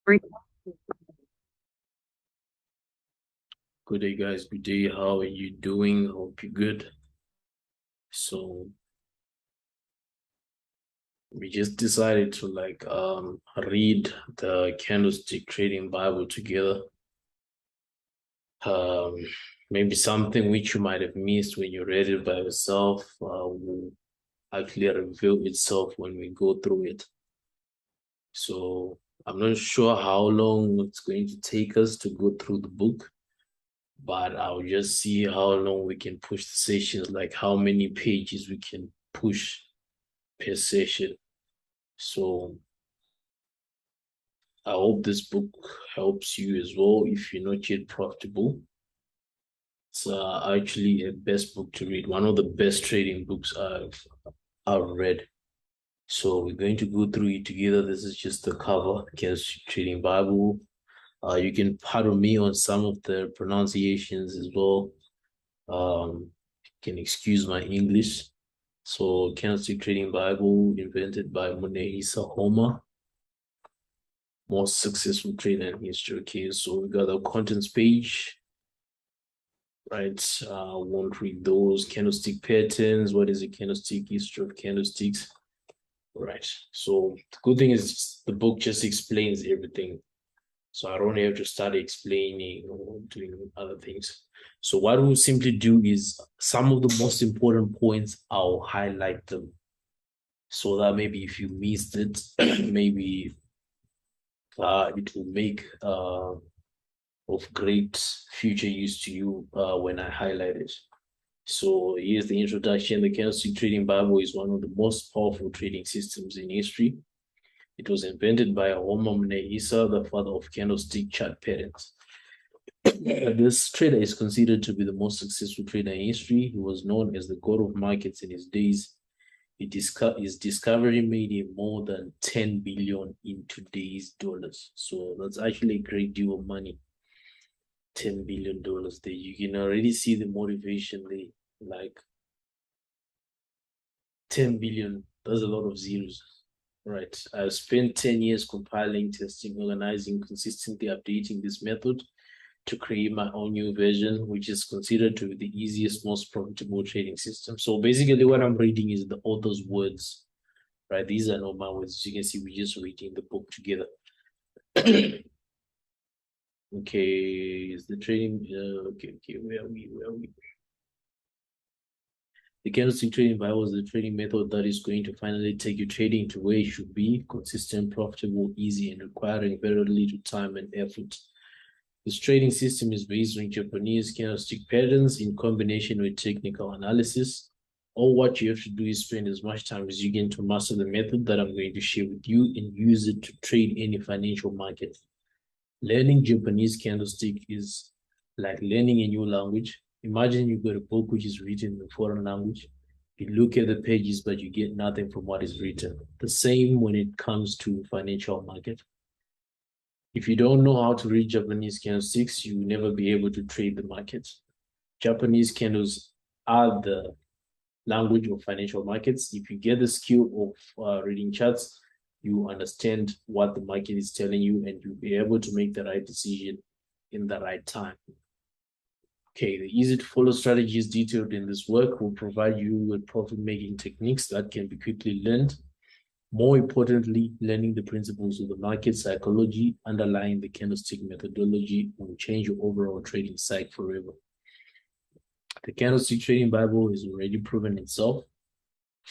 Good day, guys. Good day. How are you doing? Hope you're good. So we just decided to read the Candlestick Trading Bible together. Um, Maybe something which you might have missed when you read it by yourself will actually reveal itself when we go through it. So I'm not sure how long it's going to take us to go through the book, but I'll just see how long we can push the sessions, like how many pages we can push per session. So I hope this book helps you as well if you're not yet profitable. It's actually a best book to read, one of the best trading books I've read. So we're going to go through it together. This is just the cover, Candlestick Trading Bible. You can pardon me on some of the pronunciations as well. You can excuse my English. So Candlestick Trading Bible, invented by Munehisa Homa, most successful trader in history. Okay, so we got a contents page, right? Won't read those. Candlestick patterns. What is a candlestick? History of candlesticks. Right. So the good thing is the book just explains everything. So I don't have to start explaining or doing other things. So what we'll simply do is some of the most important points, I'll highlight them so that maybe if you missed it, maybe it will make of great future use to you when I highlight it. So here's the introduction. The Candlestick Trading Bible is one of the most powerful trading systems in history. It was invented by Homer Isa, the father of candlestick chart patterns. This trader is considered to be the most successful trader in history. He was known as the god of markets in his days. His discovery made him more than 10 billion in today's dollars. So that's actually a great deal of money. $10 billion there. You can already see the motivation there. Like 10 billion, that's a lot of zeros. Right. I've spent 10 years compiling, testing, organizing, consistently updating this method to create my own new version, which is considered to be the easiest, most profitable trading system. So basically what I'm reading is the author's words, right? These are not my words. As you can see, we're just reading the book together. Okay, is the trading, okay, where are we? The candlestick trading Bible is the trading method that is going to finally take your trading to where it should be: consistent, profitable, easy, and requiring very little time and effort. This trading system is based on Japanese candlestick patterns in combination with technical analysis. All what you have to do is spend as much time as you can to master the method that I'm going to share with you and use it to trade any financial market. Learning Japanese candlestick is like learning a new language. Imagine you got a book which is written in a foreign language. You look at the pages, but you get nothing from what is written. The same when it comes to financial market. If you don't know how to read Japanese candlesticks, you will never be able to trade the market. Japanese candles are the language of financial markets. If you get the skill of reading charts, you understand what the market is telling you and you'll be able to make the right decision in the right time. Okay, the easy to follow strategies detailed in this work will provide you with profit-making techniques that can be quickly learned. More importantly, learning the principles of the market psychology underlying the candlestick methodology will change your overall trading cycle forever. The Candlestick Trading Bible has already proven itself.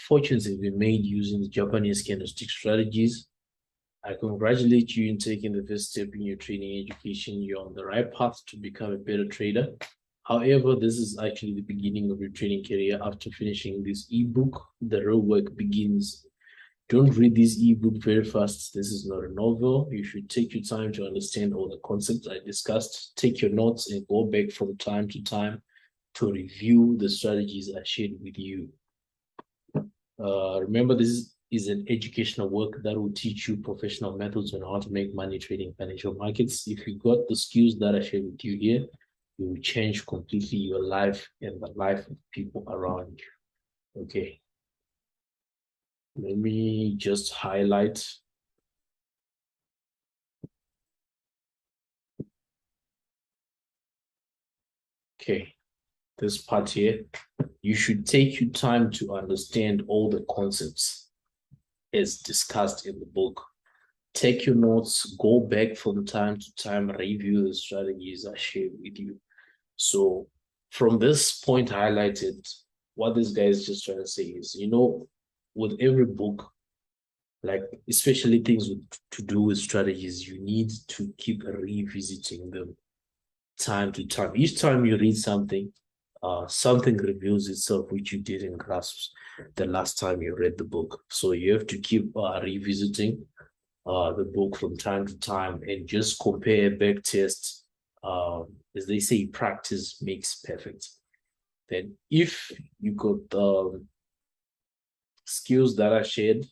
Fortunes have been made using the Japanese candlestick strategies. I congratulate you in taking the first step in your trading education. You're on the right path to become a better trader. However, this is actually the beginning of your trading career. After finishing this ebook, the real work begins. Don't read this ebook very fast. This is not a novel. You should take your time to understand all the concepts I discussed. Take your notes and go back from time to time to review the strategies I shared with you. Remember, this is an educational work that will teach you professional methods on how to make money trading financial markets. If you got the skills that I shared with you here, you will change completely your life and the life of people around you. Okay. Let me just highlight Okay, this part here, you should take your time to understand all the concepts as discussed in the book. Take your notes, go back from time to time, review the strategies I shared with you. So from this point highlighted, what this guy is just trying to say is, with every book, like especially things to do with strategies, you need to keep revisiting them time to time. Each time you read something, something reveals itself which you didn't grasp the last time you read the book. So you have to keep revisiting the book from time to time and just compare, back test. As they say, practice makes perfect. Then if you got skills that are shared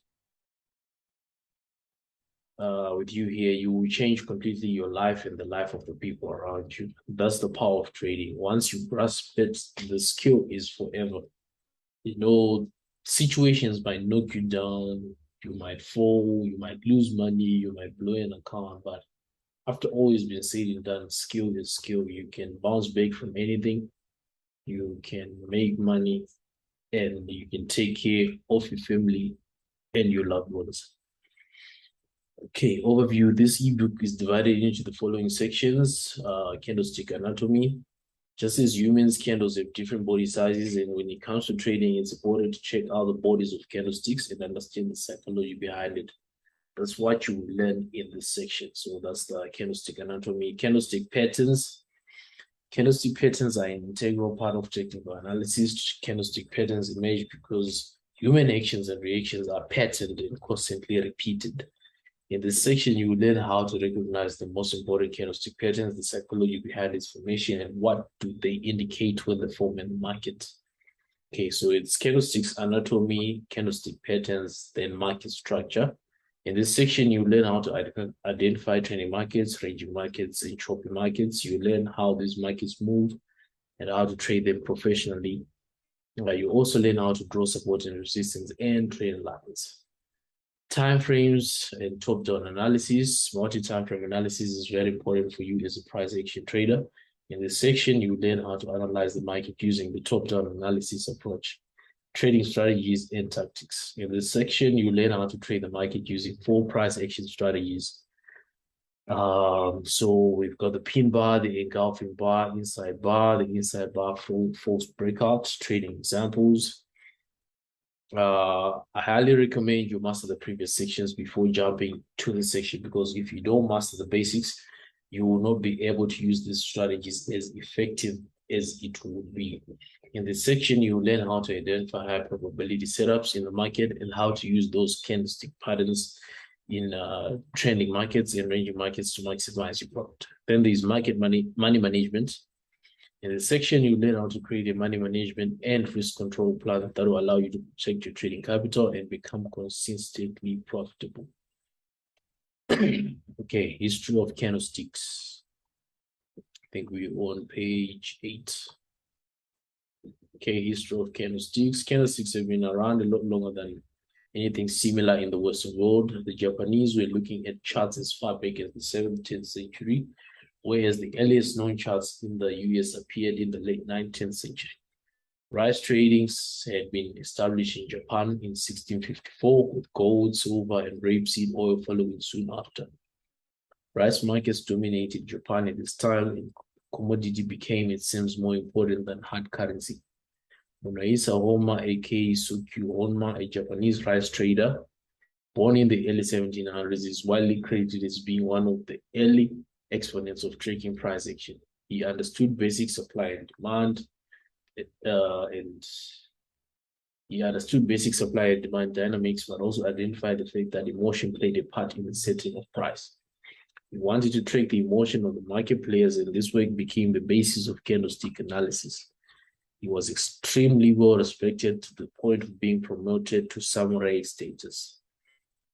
with you here, you will change completely your life and the life of the people around you. That's the power of trading. Once you grasp it, the skill is forever. Situations might knock you down, you might fall, you might lose money, you might blow an account, but after all is been said and done, skill is skill. You can bounce back from anything, you can make money, and you can take care of your family and your loved ones. Okay, overview. This ebook is divided into the following sections. Candlestick anatomy. Just as humans, candles have different body sizes, and when it comes to trading, it's important to check out the bodies of candlesticks and understand the psychology behind it. That's what you will learn in this section. So that's the candlestick anatomy. Candlestick patterns. Candlestick patterns are an integral part of technical analysis. Candlestick patterns emerge because human actions and reactions are patterned and constantly repeated. In this section, you will learn how to recognize the most important candlestick patterns, the psychology behind its formation, and what do they indicate when they form in the market. Okay, so it's candlesticks anatomy, candlestick patterns, then market structure. In this section, you learn how to identify trending markets, ranging markets, and choppy markets. You learn how these markets move and how to trade them professionally. You also learn how to draw support and resistance and trade lines. Time frames and top-down analysis. Multi-time frame analysis is very important for you as a price action trader. In this section, you learn how to analyze the market using the top-down analysis approach, trading strategies and tactics. In this section, you learn how to trade the market using 4 price action strategies. So we've got the pin bar, the engulfing bar, the inside bar, false breakout, trading examples. I highly recommend you master the previous sections before jumping to the section, because if you don't master the basics, you will not be able to use these strategies as effective as it would be. In this section, you will learn how to identify high probability setups in the market and how to use those candlestick patterns in trending markets and ranging markets to maximize your profit. Then there's money management. In this section, you learn how to create a money management and risk control plan that will allow you to protect your trading capital and become consistently profitable. Okay, history of candlesticks. I think we're on page 8. Okay, history of candlesticks. Candlesticks have been around a lot longer than anything similar in the Western world. The Japanese were looking at charts as far back as the 17th century, whereas the earliest known charts in the US appeared in the late 19th century. Rice tradings had been established in Japan in 1654, with gold, silver, and rapeseed oil following soon after. Rice markets dominated Japan at this time, and commodity became, it seems, more important than hard currency. Munaisa Homa, aka Sukyu Honma, a Japanese rice trader, born in the early 1700s, is widely credited as being one of the early exponents of trading price action. He understood basic supply and demand, dynamics, but also identified the fact that emotion played a part in the setting of price. He wanted to track the emotion of the market players, and this work became the basis of candlestick analysis. He was extremely well respected to the point of being promoted to samurai status.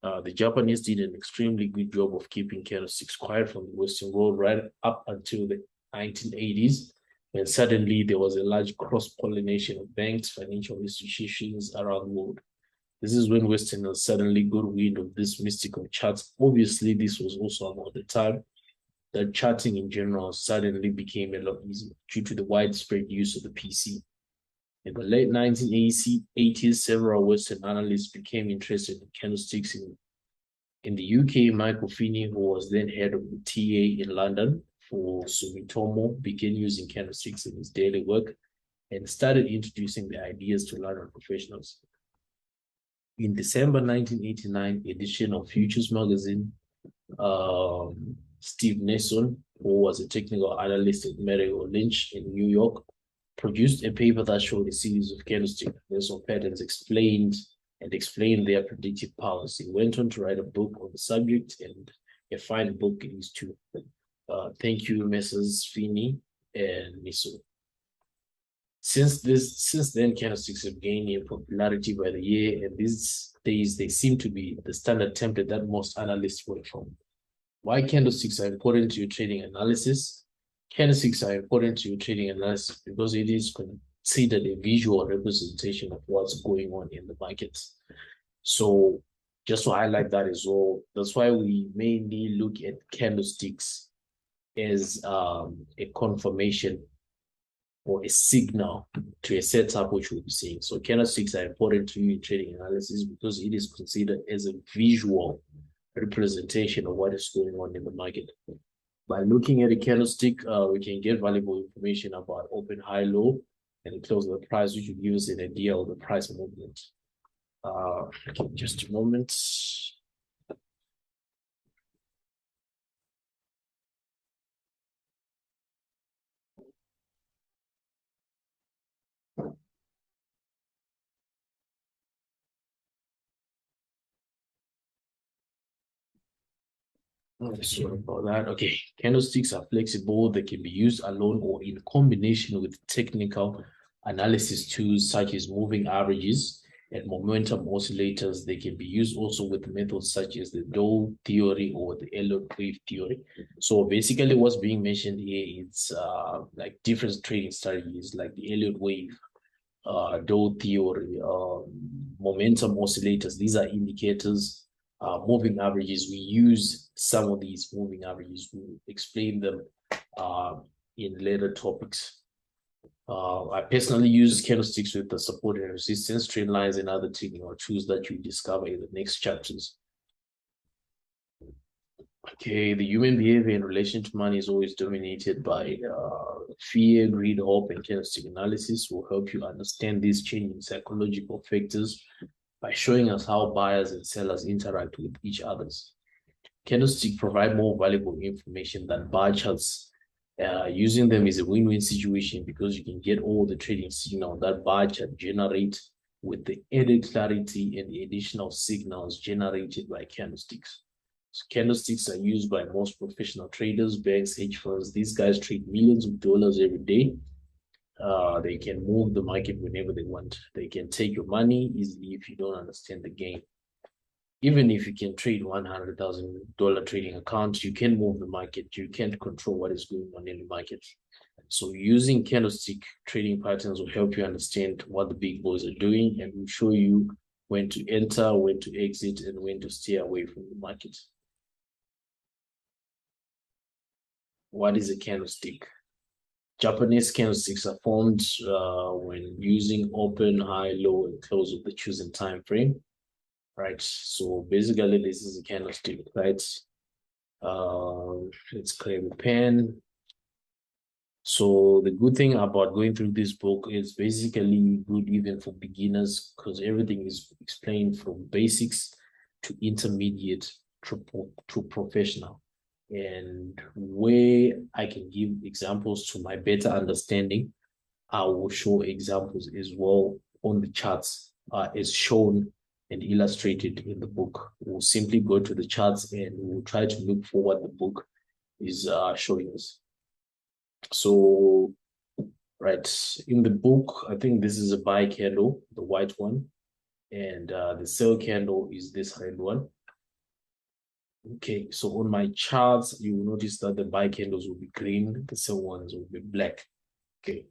The Japanese did an extremely good job of keeping candlesticks quiet from the Western world right up until the 1980s, when suddenly there was a large cross-pollination of banks, financial institutions around the world. This is when Westerners suddenly got wind of this mystical charts. Obviously, this was also about the time that charting in general suddenly became a lot easier due to the widespread use of the PC. In the late 1980s, several Western analysts became interested in candlesticks in the UK. Michael Finney, who was then head of the TA in London for Sumitomo, began using candlesticks in his daily work and started introducing the ideas to London professionals. In December 1989 edition of Futures magazine, Steve Nason, who was a technical analyst at Merrill Lynch in New York, produced a paper that showed a series of candlestick patterns explained their predictive powers. He went on to write a book on the subject, and a fine book it is too. Thank you, Messrs. Finney and Nason. Since then, candlesticks have gained in popularity by the year, and these days they seem to be the standard template that most analysts work from. Why candlesticks are important to your trading analysis? Candlesticks are important to your trading analysis because it is considered a visual representation of what's going on in the markets. So just to highlight that as well, that's why we mainly look at candlesticks as a confirmation or a signal to a setup which we'll be seeing. So candlesticks are important to you in trading analysis because it is considered as a visual representation of what is going on in the market. By looking at a candlestick, we can get valuable information about open, high, low, and the close of the price, which will give us an idea of the price movement. Okay, just a moment. Sorry about that. Okay, candlesticks are flexible. They can be used alone or in combination with technical analysis tools such as moving averages and momentum oscillators. They can be used also with methods such as the Dow theory or the Elliott wave theory. So basically what's being mentioned here is like different trading strategies like the Elliott wave, Dow theory, momentum oscillators. These are indicators. Moving averages, we use some of these moving averages. We'll explain them in later topics. I personally use candlesticks with the support and resistance, trend lines, and other technical tools that you discover in the next chapters. Okay, the human behavior in relation to money is always dominated by fear, greed, hope, and candlestick analysis will help you understand these changing psychological factors by showing us how buyers and sellers interact with each other. Candlesticks provide more valuable information than bar charts. Using them is a win-win situation because you can get all the trading signal that bar chart generate with the added clarity and the additional signals generated by candlesticks. So candlesticks are used by most professional traders, banks, hedge funds. These guys trade millions of dollars every day. They can move the market whenever they want. They can take your money easily if you don't understand the game. Even if you can trade $100,000 trading account, you can move the market. You can't control what is going on in the market. So using candlestick trading patterns will help you understand what the big boys are doing and will show you when to enter, when to exit, and when to stay away from the market. What is a candlestick? Japanese candlesticks are formed when using open, high, low, and close of the chosen time frame. Right. So basically, this is a candlestick, right? Let's claim a pen. So the good thing about going through this book is basically good even for beginners because everything is explained from basics to intermediate to professional. And where I can give examples to my better understanding, I will show examples as well on the charts as shown and illustrated in the book. We'll simply go to the charts and we'll try to look for what the book is showing us. So, right, in the book, I think this is a buy candle, the white one, and the sell candle is this red one. Okay, so on my charts, you will notice that the buy candles will be green, the sell ones will be black. Okay.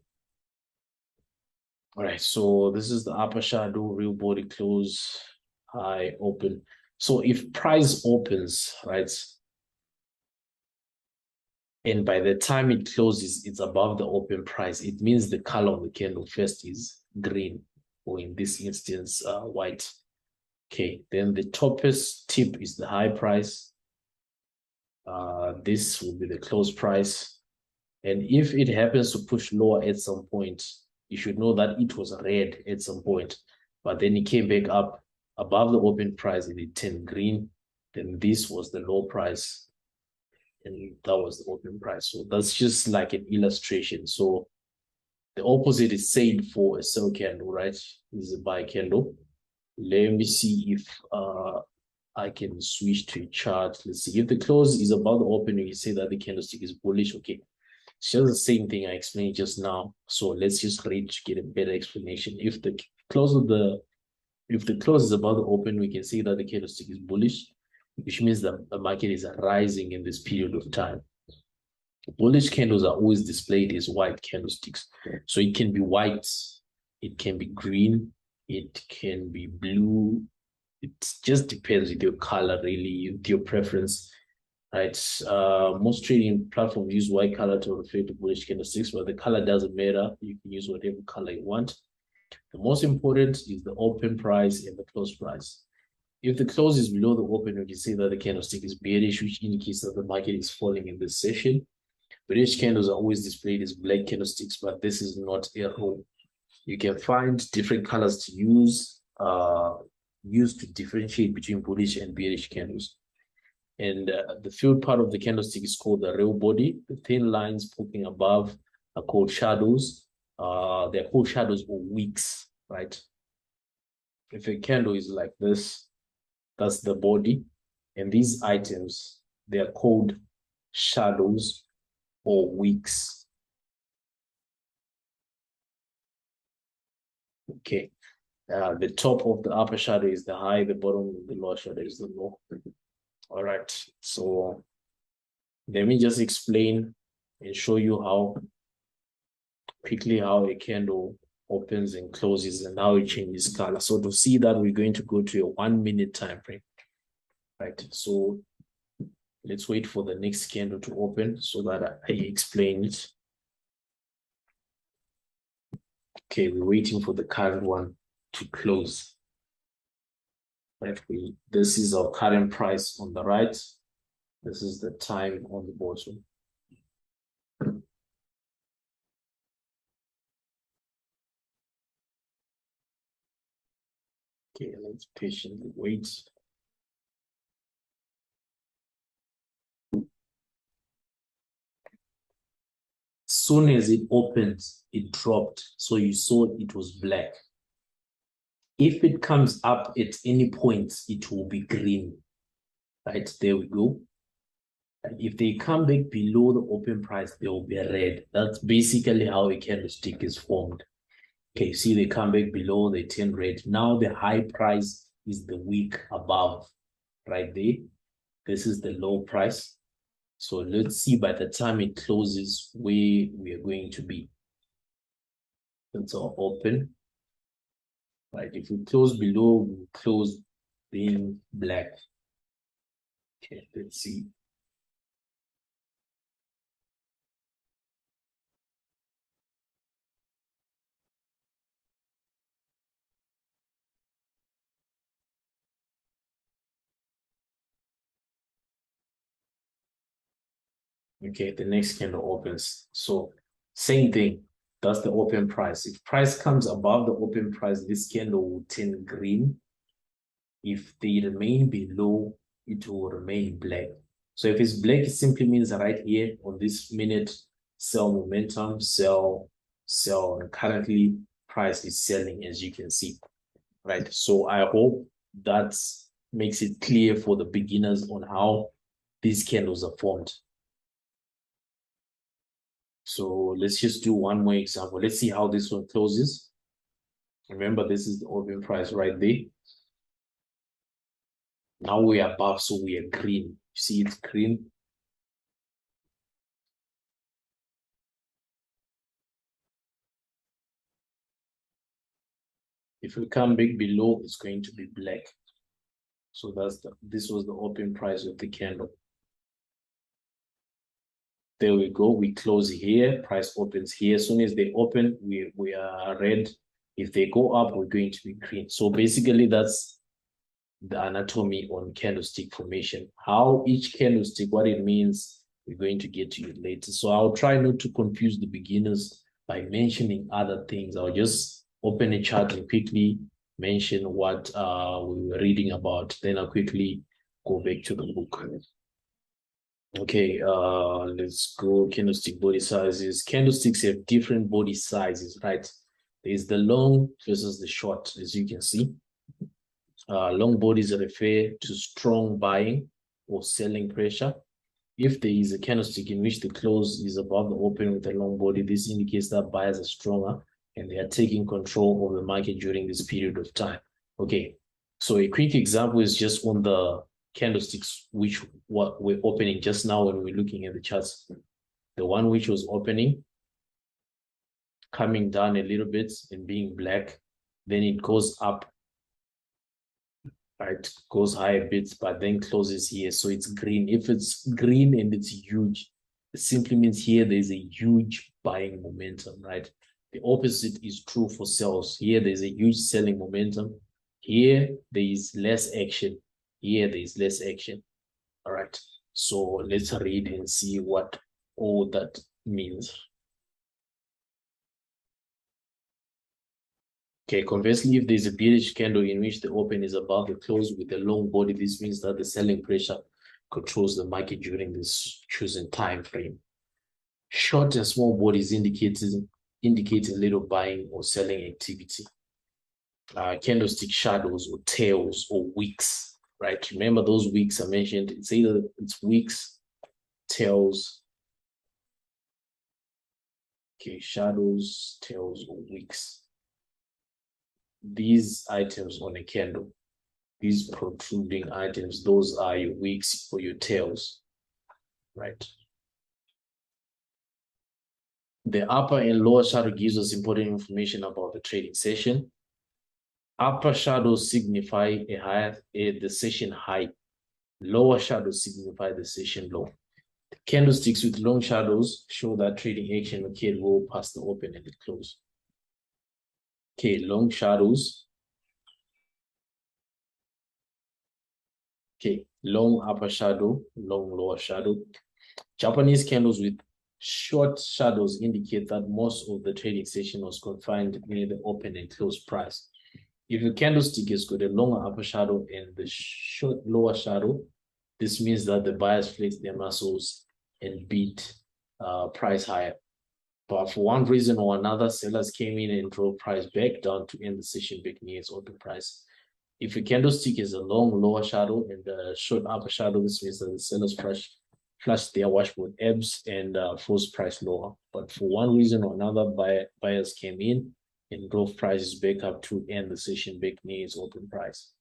All right, so this is the upper shadow, real body close, high, open. So if price opens, right, And by the time it closes, it's above the open price. It means the color of the candle first is green, or in this instance, white. Okay, then the toppest tip is the high price. This will be the close price. And if it happens to push lower at some point, you should know that it was red at some point, but then it came back up above the open price and it turned green. Then this was the low price and that was the open price. So that's just like an illustration. So the opposite is said for a sell candle, right? This is a buy candle. Let me see if I can switch to a chart. Let's see. If the close is above the open, you say that the candlestick is bullish. Okay. It's just the same thing I explained just now. So let's just read to get a better explanation. If the close is above the open, we can see that the candlestick is bullish, which means that the market is rising in this period of time. Bullish candles are always displayed as white candlesticks. So it can be white, it can be green, it can be blue. It just depends with your color, really, with your preference. Right. Most trading platforms use white color to refer to bullish candlesticks, but the color doesn't matter. You can use whatever color you want. The most important is the open price and the close price. If the close is below the open, we can say that the candlestick is bearish, which indicates that the market is falling in this session. Bearish candles are always displayed as black candlesticks, but this is not a rule. You can find different colors to use to differentiate between bullish and bearish candles. And the filled part of the candlestick is called the real body. The thin lines poking above are called shadows. They're called shadows or wicks, right? If a candle is like this, that's the body. And these items, they are called shadows or wicks. Okay. The top of the upper shadow is the high, the bottom of the lower shadow is the low. All right. So let me just explain and show you how quickly how a candle opens and closes and how it changes color. So to see that, we're going to go to a 1 minute time frame. Right. So let's wait for the next candle to open so that I explain it. Okay, we're waiting for the current one to close. Right. This is our current price on the right. This is the time on the bottom. Okay, let's patiently wait. Soon as it opened, it dropped. So you saw it was black. If it comes up at any point, it will be green. Right, there we go. And if they come back below the open price, they will be red. That's basically how a candlestick is formed. Okay, see, they come back below, they turn red. Now the high price is the wick above, right there. This is the low price. So let's see by the time it closes where we are going to be. It's all open. Right, if we close below, we close in black. Okay, let's see. Okay, the next candle opens. So same thing. That's the open price. If price comes above the open price, this candle will turn green. If they remain below, it will remain black. So if it's black, it simply means right here on this minute, sell momentum, sell, sell. And currently, price is selling, as you can see. Right. So I hope that makes it clear for the beginners on how these candles are formed. So let's just do one more example. Let's see how this one closes. Remember, this is the open price right there. Now we are above, so we are green. See, it's green. If we come back below, it's going to be black. So this was the open price of the candle. There we go. We close here. Price opens here. As soon as they open, we are red. If they go up, we're going to be green. So basically, that's the anatomy on candlestick formation. How each candlestick, what it means, we're going to get to it later. So I'll try not to confuse the beginners by mentioning other things. I'll just open a chart and quickly mention what we were reading about. Then I'll quickly go back to the book. Okay, let's go. Candlestick body sizes. Candlesticks have different body sizes, right? There's the long versus the short, as you can see. Long bodies refer to strong buying or selling pressure. If there is a candlestick in which the close is above the open with a long body, this indicates that buyers are stronger and they are taking control of the market during this period of time. Okay, so a quick example is just on the candlesticks which what we're opening just now when we're looking at the charts. The one which was opening, coming down a little bit and being black, then it goes up, right? Goes high a bit, but then closes here. So it's green. If it's green and it's huge, it simply means here there's a huge buying momentum, right? The opposite is true for sales. Here there's a huge selling momentum. Here there is less action. Here there is less action. All right. So let's read and see what all that means. Okay, conversely, if there's a bearish candle in which the open is above the close with a long body, this means that the selling pressure controls the market during this chosen time frame. Short and small bodies indicate a little buying or selling activity. Candlestick shadows or tails or wicks, right? Remember those wicks I mentioned? It's either it's wicks, tails. Okay, shadows, tails, or wicks. These items on a candle, these protruding items, those are your wicks or your tails, right? The upper and lower shadow gives us important information about the trading session. Upper shadows signify the session high. Lower shadows signify the session low. The candlesticks with long shadows show that trading action occurred well past the open and the close. Okay, long shadows. Okay, long upper shadow, long lower shadow. Japanese candles with short shadows indicate that most of the trading session was confined near the open and close price. If a candlestick has got a longer upper shadow and the short lower shadow, this means that the buyers flexed their muscles and beat price higher. But for one reason or another, sellers came in and drove price back down to end the session back near its open price. If a candlestick has a long lower shadow and a short upper shadow, this means that the sellers flush their washboard ebbs and force price lower. But for one reason or another, buyers came in and drove prices back up to end the session back near its open price.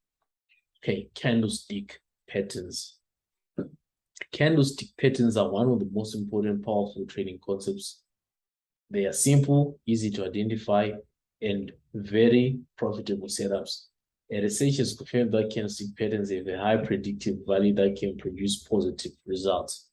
Okay, candlestick patterns. Candlestick patterns are one of the most important, powerful trading concepts. They are simple, easy to identify, and very profitable setups. And research has confirmed that candlestick patterns have a high predictive value that can produce positive results.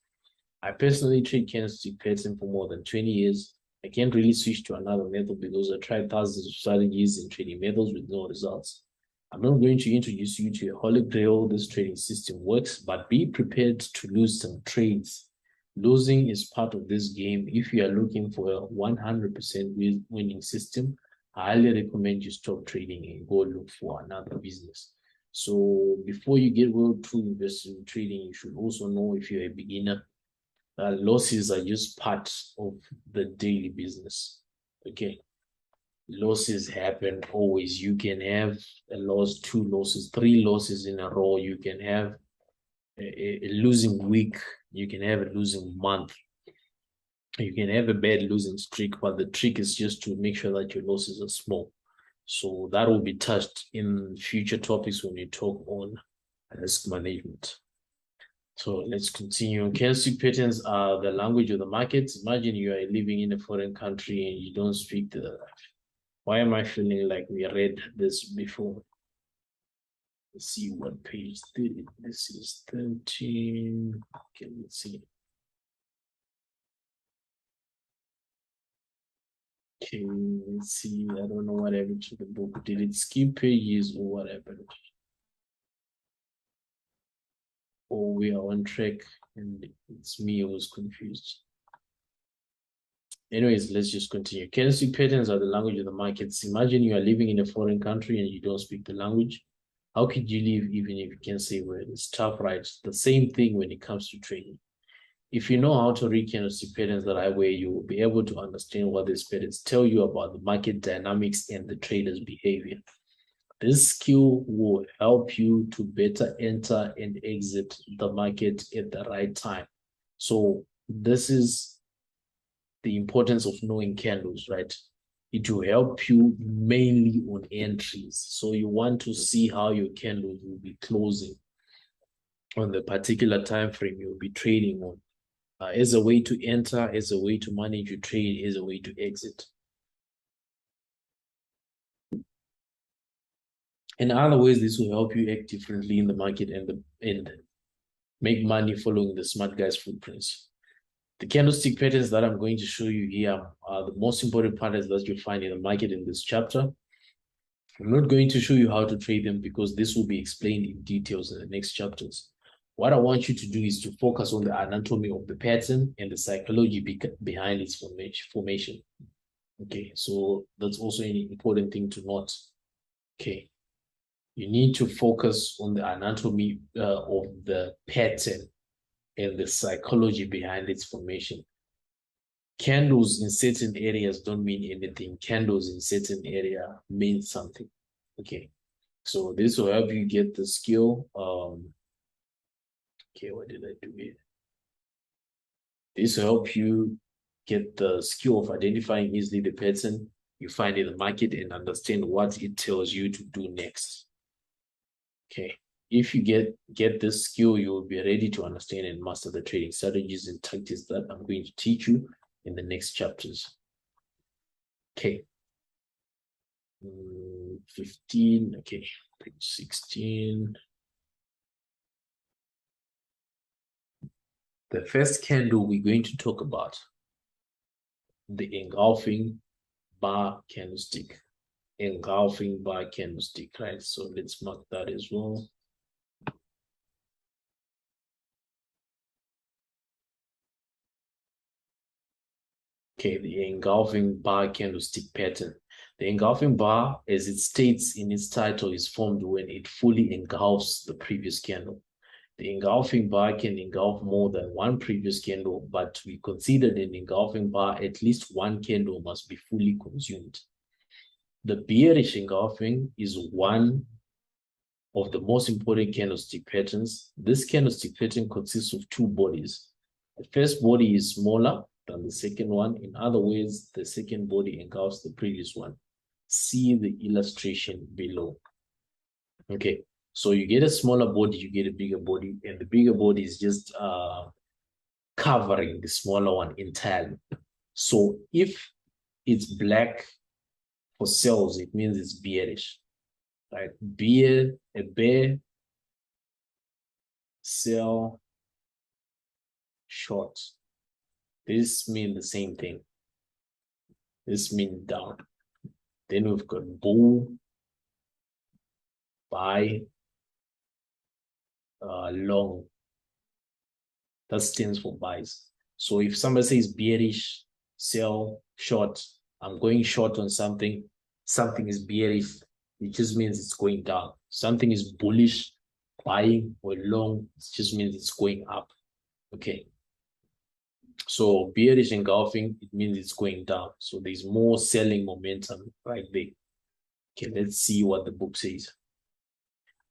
I personally trade candlestick patterns for more than 20 years. I can't really switch to another method because I tried thousands of strategies and trading methods with no results. I'm not going to introduce you to a holy grail this trading system works, but be prepared to lose some trades. Losing is part of this game. If you are looking for a 100% winning system, I highly recommend you stop trading and go look for another business. So before you get well to invest in trading, you should also know if you're a beginner, losses are just part of the daily business. Okay. Losses happen always. You can have a loss, 2 losses, 3 losses in a row. You can have a losing week. You can have a losing month. You can have a bad losing streak, but the trick is just to make sure that your losses are small. So that will be touched in future topics when we talk on risk management. So let's continue. Candlestick patterns are the language of the market. Imagine you are living in a foreign country and you don't speak the. Why am I feeling like we read this before? Let's see what page 30. This is 13. Okay, let's see. Okay, let's see. I don't know what happened to the book. Did it skip pages or what happened? Or we are on track and it's me who was confused. Anyways, let's just continue. Candlestick patterns are the language of the markets. Imagine you are living in a foreign country and you don't speak the language. How could you live even if you can say word? It's tough, right? The same thing when it comes to trading. If you know how to read candlestick patterns the right way, you will be able to understand what these patterns tell you about the market dynamics and the trader's behavior. This skill will help you to better enter and exit the market at the right time. So this is the importance of knowing candles, right? It will help you mainly on entries. So you want to see how your candles will be closing on the particular time frame you'll be trading on. As a way to enter, as a way to manage your trade, as a way to exit. In other ways, this will help you act differently in the market and make money following the smart guys footprints. The candlestick patterns that I'm going to show you here are the most important patterns that you find in the market in this chapter. I'm not going to show you how to trade them because this will be explained in details in the next chapters. What I want you to do is to focus on the anatomy of the pattern and the psychology behind its formation. Okay, so that's also an important thing to note. Okay, you need to focus on the anatomy of the pattern and the psychology behind its formation. Candles in certain areas don't mean anything. Candles in certain area mean something. Okay, so this will help you get the skill. Okay, what did I do here? This will help you get the skill of identifying easily the pattern you find in the market and understand what it tells you to do next. Okay, if you get this skill, you will be ready to understand and master the trading strategies and tactics that I'm going to teach you in the next chapters. Okay. 15, okay, page 16. The first candle we're going to talk about, the engulfing bar candlestick. Engulfing bar candlestick, right? So let's mark that as well. Okay, the engulfing bar candlestick pattern. The engulfing bar, as it states in its title, is formed when it fully engulfs the previous candle. The engulfing bar can engulf more than one previous candle, but we considered an engulfing bar, at least one candle must be fully consumed. The bearish engulfing is one of the most important candlestick patterns. This candlestick pattern consists of two bodies. The first body is smaller than the second one. In other words, the second body engulfs the previous one. See the illustration below. Okay, so you get a smaller body, you get a bigger body, and the bigger body is just covering the smaller one entirely. So if it's black for sells, it means it's bearish, right? A bear, sell, short. This means the same thing. This means down. Then we've got bull, buy, long. That stands for buys. So if somebody says bearish, sell, short, I'm going short on something, something is bearish, it just means it's going down. Something is bullish, buying, or long, it just means it's going up. Okay. So bearish engulfing, it means it's going down. So there's more selling momentum right there. Okay, let's see what the book says.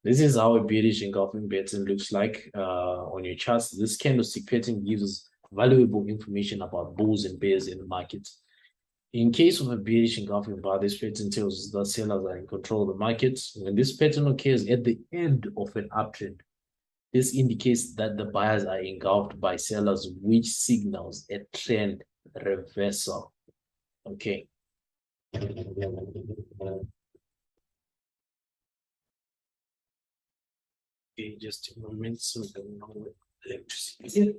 This is how a bearish engulfing pattern looks like on your charts. This candlestick pattern gives valuable information about bulls and bears in the market. In case of a bearish engulfing bar, this pattern tells us that sellers are in control of the market. When this pattern occurs at the end of an uptrend, this indicates that the buyers are engulfed by sellers, which signals a trend reversal. Okay. Okay, just a moment. So I don't know what electricity.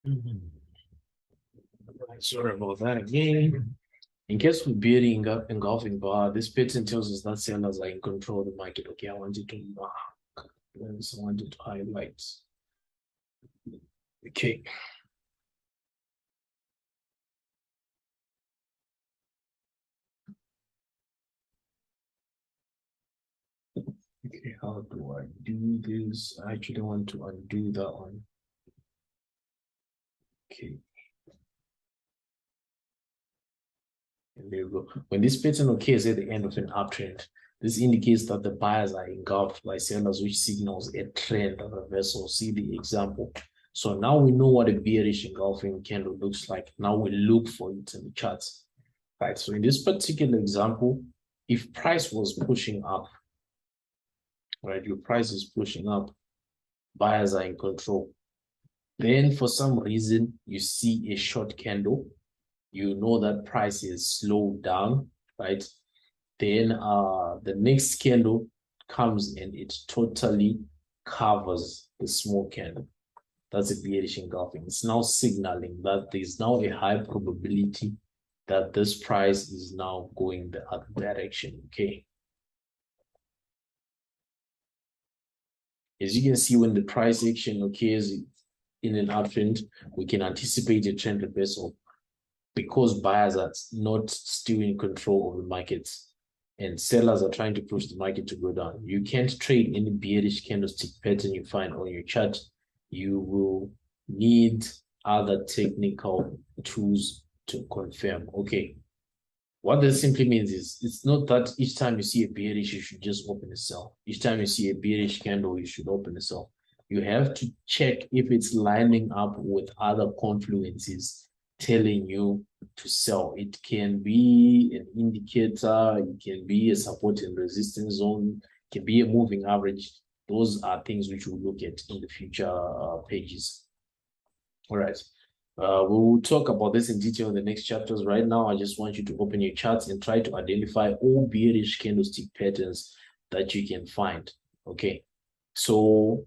Right, sorry about that again. In case we're building up engulfing bar, this pattern tells us that sellers are in control of the market. Okay, I wanted to mark. I wanted to highlight. Okay. Okay, how do I do this? I actually want to undo that one. Okay, and there we go. When this pattern occurs at the end of an uptrend, this indicates that the buyers are engulfed by sellers, which signals a trend reversal. See the example. So now we know what a bearish engulfing candle looks like. Now we look for it in the charts. Right. So in this particular example, if price was pushing up, right, your price is pushing up, buyers are in control. Then for some reason, you see a short candle, you know that price is slowed down, right? Then the next candle comes and it totally covers the small candle. That's a bearish engulfing. It's now signaling that there's now a high probability that this price is now going the other direction. Okay. As you can see, when the price action occurs in an uptrend, we can anticipate a trend reversal because buyers are not still in control of the markets and sellers are trying to push the market to go down. You can't trade any bearish candlestick pattern you find on your chart. You will need other technical tools to confirm. Okay. What this simply means is it's not that each time you see a bearish, you should just open a sell. Each time you see a bearish candle, you should open a sell. You have to check if it's lining up with other confluences telling you to sell. It can be an indicator, it can be a support and resistance zone, it can be a moving average. Those are things which we'll look at in the future pages. All right. We will talk about this in detail in the next chapters. Right now, I just want you to open your charts and try to identify all bearish candlestick patterns that you can find. Okay. So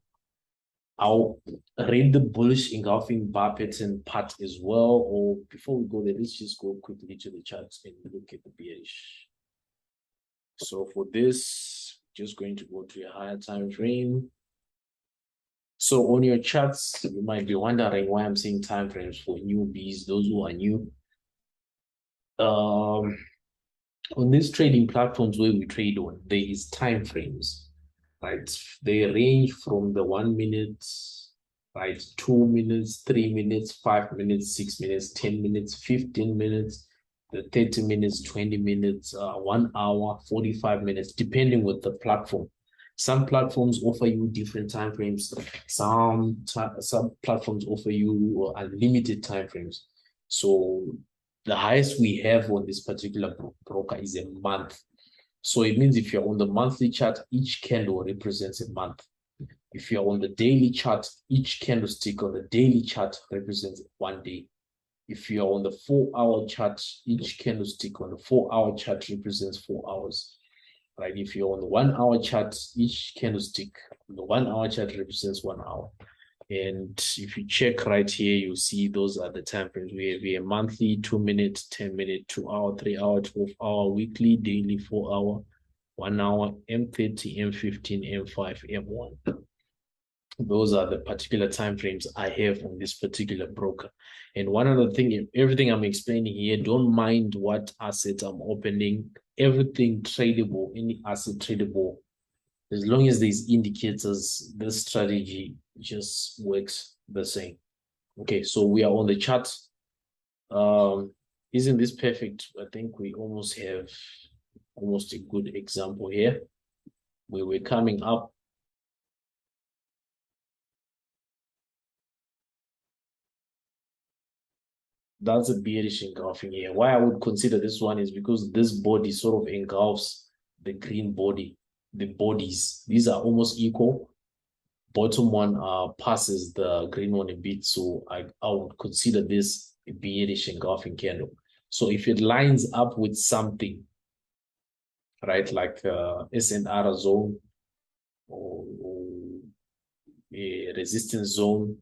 I'll read the bullish engulfing bar pattern part as well. Or before we go there, let's just go quickly to the charts and look at the bearish. So for this, just going to go to a higher time frame. So on your charts, you might be wondering why I'm saying time frames for newbies, those who are new. On these trading platforms where we trade on, there is time frames, right? They range from the 1 minute, right? 2 minutes, 3 minutes, 5 minutes, 6 minutes, 10 minutes, 15 minutes, the 30 minutes, 20 minutes, 1 hour, 45 minutes, depending with the platform. Some platforms offer you different time frames. Some platforms offer you unlimited time frames. So the highest we have on this particular broker is a month. So it means if you're on the monthly chart, each candle represents a month. If you're on the daily chart, each candlestick on the daily chart represents 1 day. If you're on the 4-hour chart, each candlestick on the 4-hour chart represents 4 hours. Right? If you're on the 1-hour chart, each candlestick on the 1-hour chart represents 1 hour. And if you check right here, you'll see those are the time frames. We have a monthly, 2 minute, 10 minute, 2 hour, 3 hour, 12 hour, weekly, daily, 4 hour, 1 hour, M30, M15, M5, M1. Those are the particular time frames I have on this particular broker. And one other thing, everything I'm explaining here, don't mind what asset I'm opening. Everything tradable, any asset tradable, as long as there's indicators, this strategy just works the same. Okay, so we are on the chart. Isn't this perfect? I think we almost have almost a good example here. We were coming up. That's a bearish engulfing here. Why I would consider this one is because this body sort of engulfs the green body, the bodies. These are almost equal. Bottom one passes the green one a bit, so I would consider this a bearish engulfing candle. So if it lines up with something, right, like S&R zone or a resistance zone,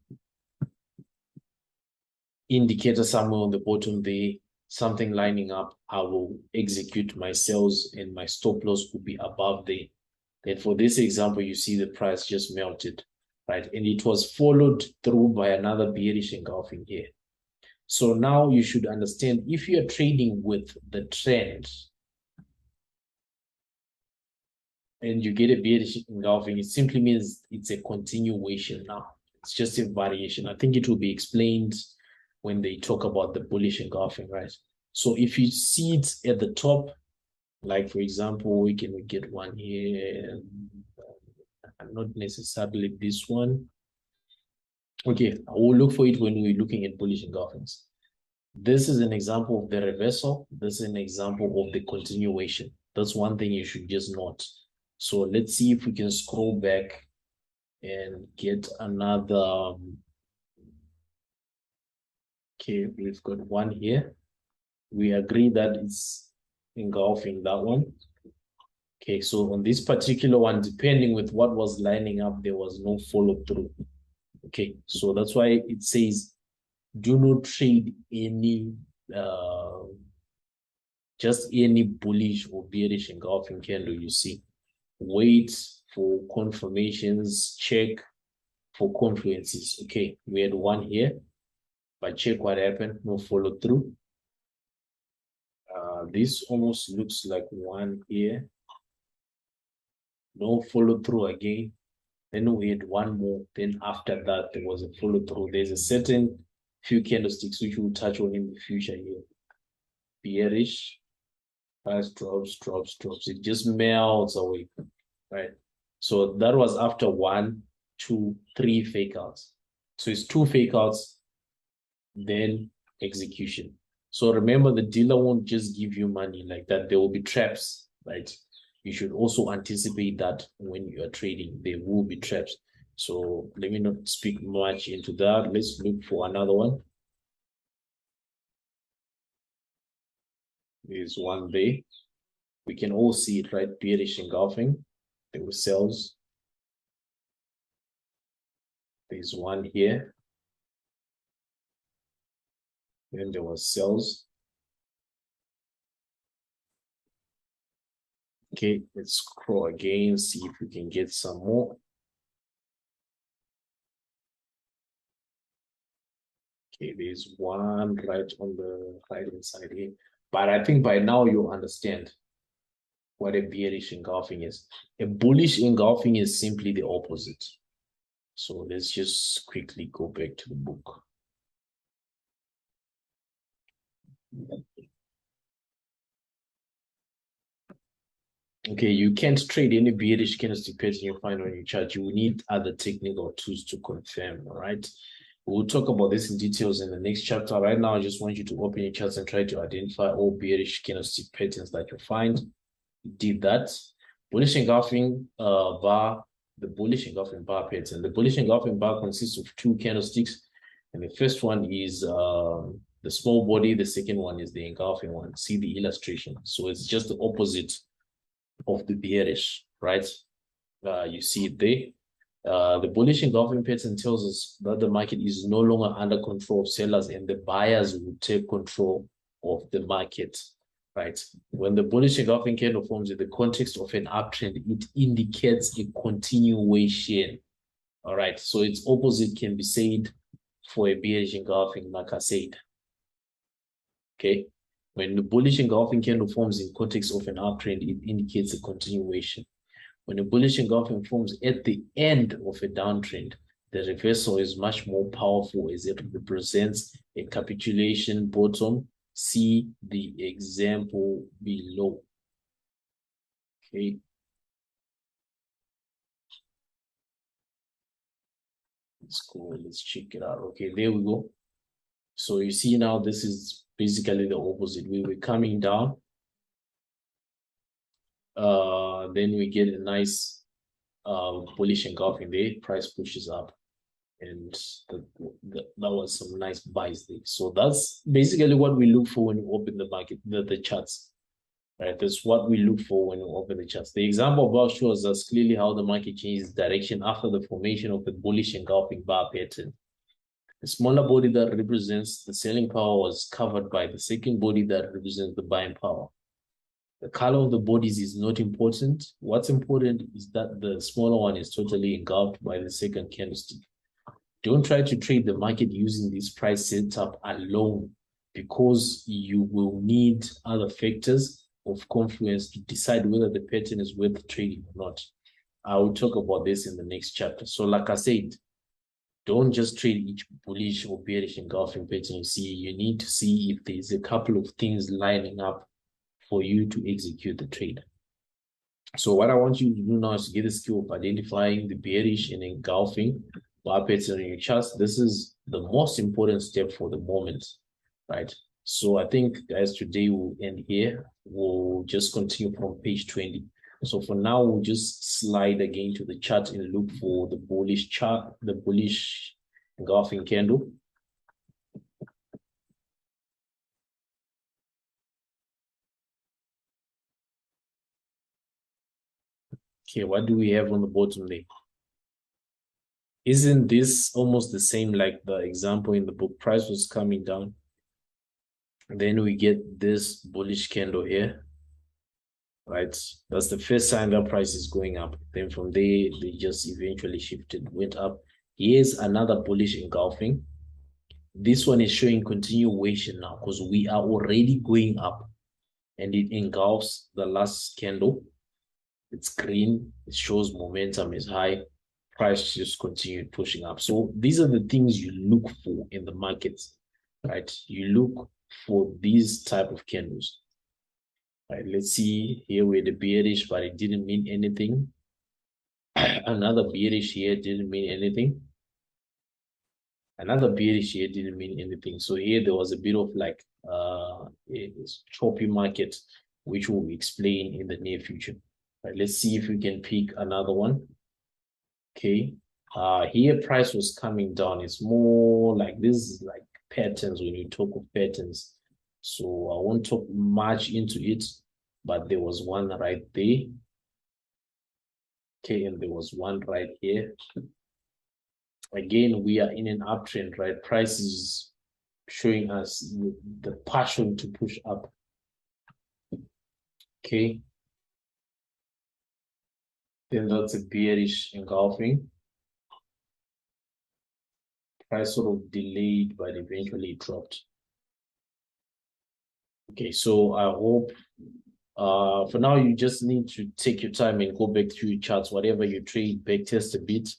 indicator somewhere on the bottom there, something lining up, I will execute my sales and my stop loss could be above there. Then for this example, you see the price just melted, right? And it was followed through by another bearish engulfing here. So now you should understand if you're trading with the trend and you get a bearish engulfing, it simply means it's a continuation now. It's just a variation. I think it will be explained when they talk about the bullish engulfing, right? So if you see it at the top, like for example, we can get one here, not necessarily this one. Okay, I will look for it when we're looking at bullish engulfings. This is an example of the reversal. This is an example of the continuation. That's one thing you should just note. So let's see if we can scroll back and get another. Okay, we've got one here. We agree that it's engulfing that one. Okay, so on this particular one, depending with what was lining up, there was no follow through. Okay, so that's why it says do not trade any just any bullish or bearish engulfing candle you see. Wait for confirmations, check for confluences. Okay, we had one here, but check what happened, no follow through. This almost looks like one here, no follow through again. Then we had one more. Then after that, there was a follow through. There's a certain few candlesticks which we'll touch on in the future here. Bearish, price drops. It just melts away, right? So that was after 1, 2, 3 fake outs. So it's 2 fake outs, then execution. So remember, the dealer won't just give you money like that. There will be traps, right? You should also anticipate that when you are trading, there will be traps. So let me not speak much into that. Let's look for another one. There's one there. We can all see it, right? Bearish engulfing. There were sells. There's one here. Then there was sells. Okay, let's scroll again, see if we can get some more. Okay, there's one right on the right-hand side here. But I think by now you understand what a bearish engulfing is. A bullish engulfing is simply the opposite. So let's just quickly go back to the book. Okay, you can't trade any bearish candlestick pattern you find on your chart. You will need other technical tools to confirm, all right? We'll talk about this in details in the next chapter. Right now, I just want you to open your charts and try to identify all bearish candlestick patterns that you find. You did that. Bullish engulfing bar, the bullish engulfing bar pattern. The bullish engulfing bar consists of 2 candlesticks, and the first one is the small body. The second one is the engulfing one. See the illustration. So it's just the opposite of the bearish, right? You see it there. The bullish engulfing pattern tells us that the market is no longer under control of sellers and the buyers will take control of the market, right? When the bullish engulfing candle forms in the context of an uptrend, it indicates a continuation, all right? So its opposite can be said for a bearish engulfing, like I said, okay? When the bullish engulfing candle forms in context of an uptrend, it indicates a continuation. When a bullish engulfing forms at the end of a downtrend, the reversal is much more powerful as it represents a capitulation bottom. See the example below. Okay. Let's go. Let's check it out. Okay, there we go. So you see now this is basically the opposite. We were coming down. Then we get a nice bullish engulfing there. Price pushes up. And that was some nice buys there. So that's basically what we look for when we open the market, the charts, right? That's what we look for when we open the charts. The example above shows us clearly how the market changes direction after the formation of the bullish engulfing bar pattern. The smaller body that represents the selling power was covered by the second body that represents the buying power. The color of the bodies is not important. What's important is that the smaller one is totally engulfed by the second candlestick. Don't try to trade the market using this price setup alone, because you will need other factors of confluence to decide whether the pattern is worth trading or not. I will talk about this in the next chapter. So like I said, don't just trade each bullish or bearish engulfing pattern you see. You need to see if there's a couple of things lining up for you to execute the trade. So what I want you to do now is to get the skill of identifying the bearish and engulfing bar pattern in your charts. This is the most important step for the moment, right? So I think, guys, today we'll end here. We'll just continue from page 20. So for now, we'll just slide again to the chart and look for the bullish chart, the bullish engulfing candle. Okay, what do we have on the bottom there? Isn't this almost the same like the example in the book? Price was coming down. And then we get this bullish candle here, right? That's the first sign that price is going up. Then from there, they just eventually shifted, went up. Here's another bullish engulfing. This one is showing continuation now because we are already going up, and it engulfs the last candle. It's green. It shows momentum is high. Price just continued pushing up. So these are the things you look for in the markets, right? You look for these type of candles. Right, let's see here we're the bearish, but it didn't mean anything. Another bearish here didn't mean anything. Another bearish here didn't mean anything. So here there was a bit of like a choppy market, which we'll explain in the near future. Right, let's see if we can pick another one. Okay. Here price was coming down. It's more like this is like patterns when you talk of patterns. So I won't talk much into it, but there was one right there. Okay, and there was one right here. Again, we are in an uptrend, right? Price is showing us the passion to push up. Okay. Then that's a bearish engulfing. Price sort of delayed, but eventually it dropped. Okay, so I hope for now you just need to take your time and go back through your charts, whatever you trade, back test a bit,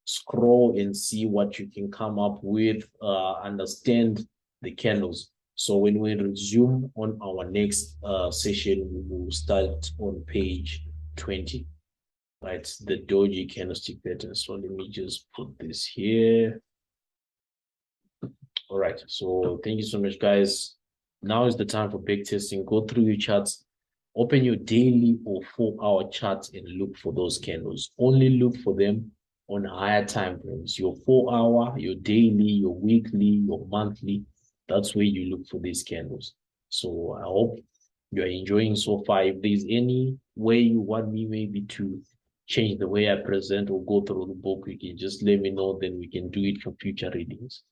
scroll and see what you can come up with, understand the candles. So when we resume on our next session, we will start on page 20, right? The doji candlestick pattern. So let me just put this here. All right, so thank you so much, guys. Now is the time for back testing. Go through your charts, open your daily or 4-hour charts and look for those candles. Only look for them on higher time frames. Your 4-hour, your daily, your weekly, your monthly. That's where you look for these candles. So I hope you're enjoying so far. If there's any way you want me maybe to change the way I present or go through the book, you can just let me know, then we can do it for future readings.